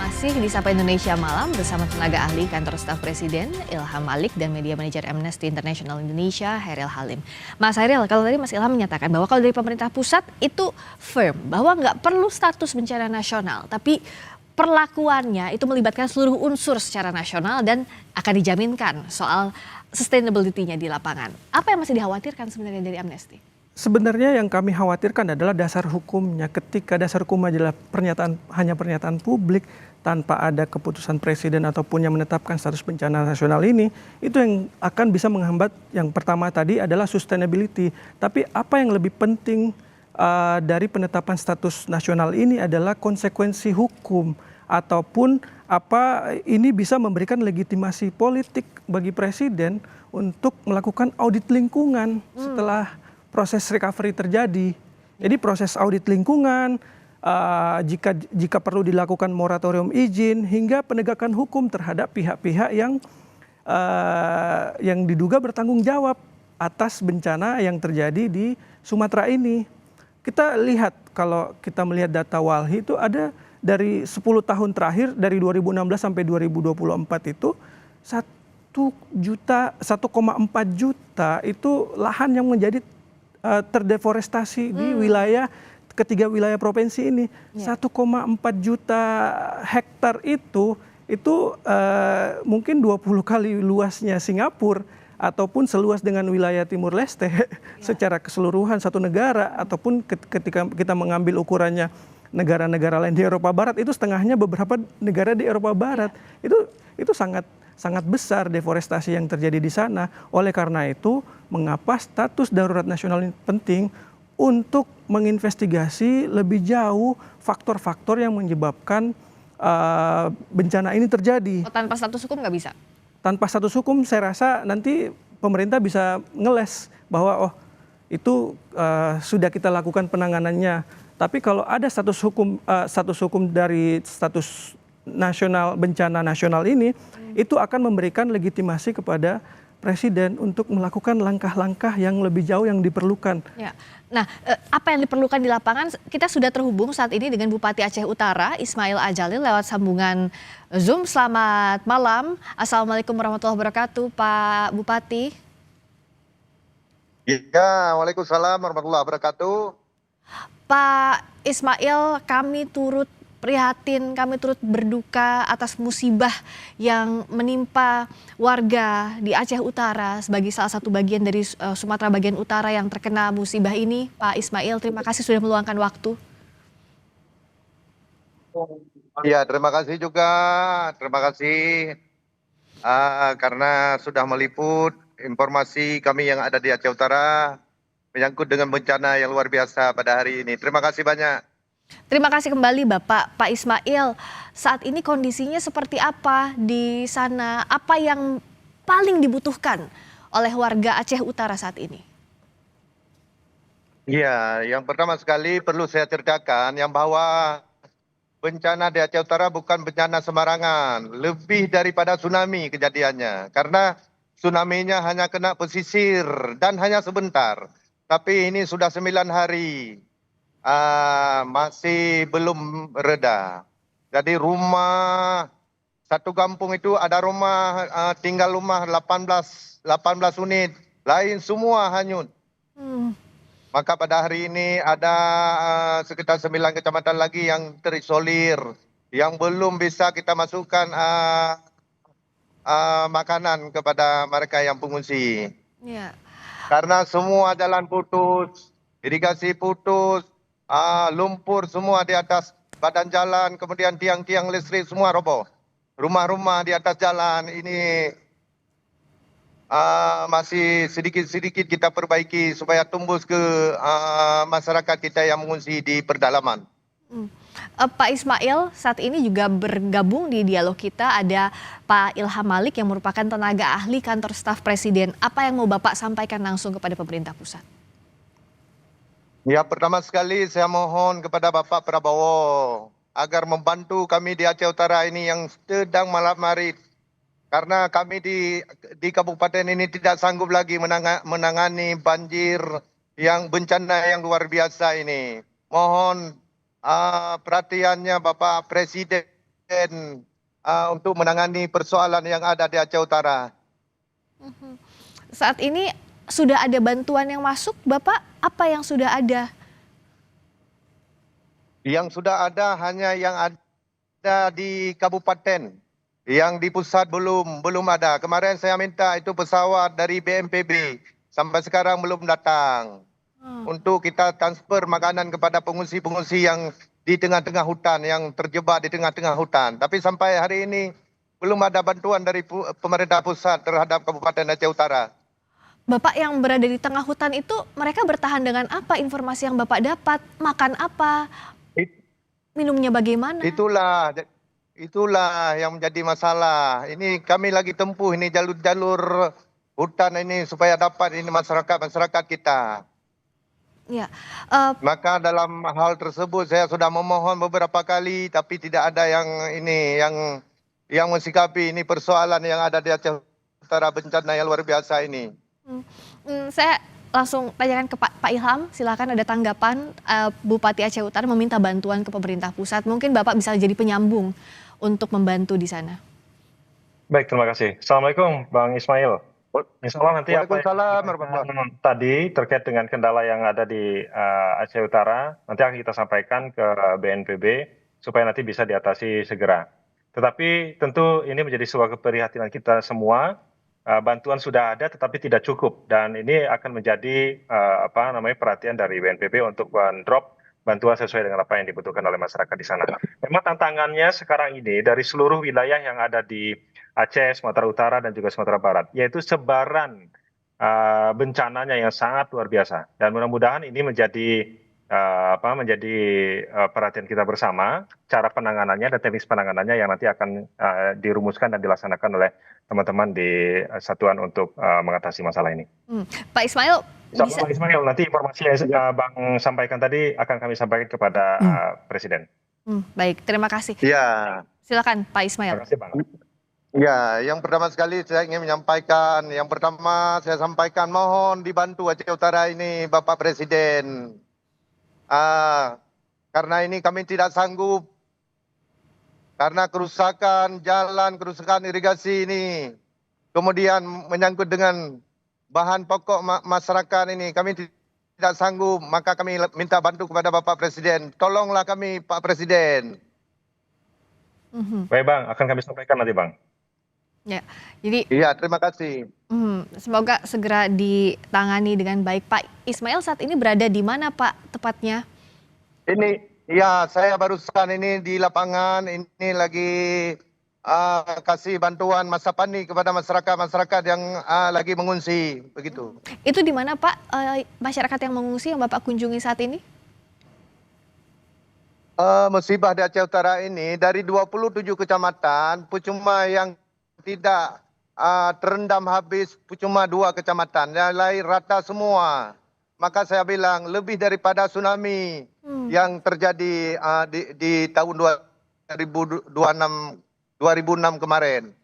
Masih di Sapa Indonesia Malam bersama tenaga ahli kantor staf Presiden Ilham Malik dan media manajer Amnesty International Indonesia Hairil Halim. Mas Hairil, kalau tadi Mas Ilham menyatakan bahwa kalau dari pemerintah pusat itu firm bahwa nggak perlu status bencana nasional, tapi perlakuannya itu melibatkan seluruh unsur secara nasional dan akan dijaminkan soal sustainability-nya di lapangan. Apa yang masih dikhawatirkan sebenarnya dari Amnesty? Sebenarnya yang kami khawatirkan adalah dasar hukumnya. Ketika dasar hukum adalah hanya pernyataan publik tanpa ada keputusan presiden ataupun yang menetapkan status bencana nasional ini, itu yang akan bisa menghambat. Yang pertama tadi adalah sustainability. Tapi apa yang lebih penting dari penetapan status nasional ini adalah konsekuensi hukum ataupun apa ini bisa memberikan legitimasi politik bagi presiden untuk melakukan audit lingkungan setelah proses recovery terjadi. Jadi proses audit lingkungan, jika perlu dilakukan moratorium izin hingga penegakan hukum terhadap pihak-pihak yang diduga bertanggung jawab atas bencana yang terjadi di Sumatera ini. Kita lihat kalau kita melihat data Walhi itu ada dari 10 tahun terakhir dari 2016 sampai 2024 itu 1,4 juta itu lahan yang menjadi terdeforestasi di ketiga wilayah provinsi ini. 1,4 juta hektar itu mungkin 20 kali luasnya Singapura ataupun seluas dengan wilayah Timur Leste secara keseluruhan satu negara, ataupun ketika kita mengambil ukurannya negara-negara lain di Eropa Barat itu setengahnya beberapa negara di Eropa Barat. Itu sangat besar deforestasi yang terjadi di sana. Oleh karena itu, mengapa status darurat nasional ini penting untuk menginvestigasi lebih jauh faktor-faktor yang menyebabkan bencana ini terjadi. Tanpa status hukum nggak bisa? Tanpa status hukum saya rasa nanti pemerintah bisa ngeles bahwa itu sudah kita lakukan penanganannya. Tapi kalau ada status hukum dari status nasional bencana nasional ini, itu akan memberikan legitimasi kepada presiden untuk melakukan langkah-langkah yang lebih jauh yang diperlukan. Ya. Nah, apa yang diperlukan di lapangan? Kita sudah terhubung saat ini dengan Bupati Aceh Utara, Ismail Ajalil, lewat sambungan Zoom. Selamat malam. Assalamualaikum warahmatullahi wabarakatuh, Pak Bupati. Ya, waalaikumsalam warahmatullahi wabarakatuh. Pak Ismail, kami turut prihatin, kami turut berduka atas musibah yang menimpa warga di Aceh Utara sebagai salah satu bagian dari Sumatera bagian utara yang terkena musibah ini. Pak Ismail, terima kasih sudah meluangkan waktu. Ya, terima kasih juga. Terima kasih karena sudah meliput informasi kami yang ada di Aceh Utara menyangkut dengan bencana yang luar biasa pada hari ini. Terima kasih banyak. Terima kasih kembali Pak Ismail. Saat ini kondisinya seperti apa di sana? Apa yang paling dibutuhkan oleh warga Aceh Utara saat ini? Ya, yang pertama sekali perlu saya ceritakan yang bahwa bencana di Aceh Utara bukan bencana sembarangan. Lebih daripada tsunami kejadiannya. Karena tsunami-nya hanya kena pesisir dan hanya sebentar. Tapi ini sudah 9 hari. Masih belum reda. Jadi rumah satu kampung itu ada rumah tinggal rumah 18 unit, lain semua hanyut. Maka pada hari ini ada sekitar 9 kecamatan lagi yang terisolir, yang belum bisa kita masukkan makanan kepada mereka yang pengungsi. Ya. Karena semua jalan putus, irigasi putus, lumpur semua di atas badan jalan, kemudian tiang-tiang listrik semua roboh. Rumah-rumah di atas jalan ini masih sedikit-sedikit kita perbaiki supaya tembus ke masyarakat kita yang mengungsi di pedalaman. Pak Ismail, saat ini juga bergabung di dialog kita ada Pak Ilham Malik yang merupakan tenaga ahli kantor staf Presiden. Apa yang mau Bapak sampaikan langsung kepada pemerintah pusat? Ya, pertama sekali saya mohon kepada Bapak Prabowo agar membantu kami di Aceh Utara ini yang sedang malam-hari. Karena kami di kabupaten ini tidak sanggup lagi menangani banjir yang bencana yang luar biasa ini. Mohon perhatiannya Bapak Presiden untuk menangani persoalan yang ada di Aceh Utara. Saat ini sudah ada bantuan yang masuk, Bapak? Apa yang sudah ada? Yang sudah ada hanya yang ada di kabupaten. Yang di pusat belum ada. Kemarin saya minta itu pesawat dari BNPB. Sampai sekarang belum datang. Untuk kita transfer makanan kepada pengungsi-pengungsi yang di tengah-tengah hutan, yang terjebak di tengah-tengah hutan. Tapi sampai hari ini belum ada bantuan dari pemerintah pusat terhadap Kabupaten Aceh Utara. Bapak yang berada di tengah hutan itu, mereka bertahan dengan apa? Informasi yang Bapak dapat, makan apa, minumnya bagaimana? Itulah yang menjadi masalah. Ini kami lagi tempuh ini jalur-jalur hutan ini supaya dapat ini masyarakat kita. Ya, Maka dalam hal tersebut saya sudah memohon beberapa kali, tapi tidak ada yang mensikapi ini persoalan yang ada di Aceh Utara, bencana yang luar biasa ini. saya langsung tanyakan ke Pak Ilham, silakan ada tanggapan. Bupati Aceh Utara meminta bantuan ke pemerintah pusat. Mungkin Bapak bisa jadi penyambung untuk membantu di sana. Baik, terima kasih. Assalamualaikum, Bang Ismail. Insya Allah nanti apa yang tadi terkait dengan kendala yang ada di Aceh Utara, nanti akan kita sampaikan ke BNPB supaya nanti bisa diatasi segera. Tetapi tentu ini menjadi sebuah keprihatinan kita semua. Bantuan sudah ada tetapi tidak cukup, dan ini akan menjadi perhatian dari BNPB untuk drop bantuan sesuai dengan apa yang dibutuhkan oleh masyarakat di sana. Memang tantangannya sekarang ini dari seluruh wilayah yang ada di Aceh, Sumatera Utara, dan juga Sumatera Barat, yaitu sebaran bencananya yang sangat luar biasa. Dan mudah-mudahan ini menjadi perhatian kita bersama, cara penanganannya dan teknis penanganannya yang nanti akan dirumuskan dan dilaksanakan oleh teman-teman di satuan untuk mengatasi masalah ini. Pak Ismail, Pak Ismail, nanti informasi yang Bang sampaikan tadi akan kami sampaikan kepada Presiden. Baik, terima kasih. Ya. Silakan Pak Ismail. Terima kasih, Bang. Ya, yang pertama sekali saya ingin menyampaikan, saya sampaikan mohon dibantu Aceh Utara ini Bapak Presiden. Karena ini kami tidak sanggup, karena kerusakan jalan, kerusakan irigasi ini, kemudian menyangkut dengan bahan pokok masyarakat ini, kami tidak sanggup, maka kami minta bantu kepada Bapak Presiden. Tolonglah kami, Pak Presiden. Baik, Bang, akan kami sampaikan nanti, Bang. Ya, jadi iya, terima kasih. Semoga segera ditangani dengan baik. Pak Ismail saat ini berada di mana, Pak, tepatnya? Ini, ya, saya barusan ini di lapangan, ini lagi kasih bantuan masa panik kepada masyarakat yang lagi mengungsi, begitu. Itu di mana, Pak, masyarakat yang mengungsi yang Bapak kunjungi saat ini? Musibah di Aceh Utara ini dari 27 kecamatan, cuma yang tidak terendam habis cuma 2 kecamatan, yang lain rata semua. Maka saya bilang lebih daripada tsunami yang terjadi di tahun 2006 kemarin.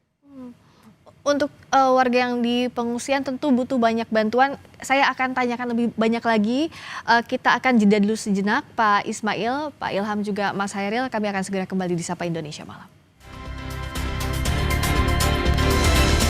Untuk warga yang di pengungsian tentu butuh banyak bantuan. Saya akan tanyakan lebih banyak lagi. Kita akan jeda dulu sejenak, Pak Ismail, Pak Ilham juga Mas Hairil. Kami akan segera kembali di Sapa Indonesia Malam.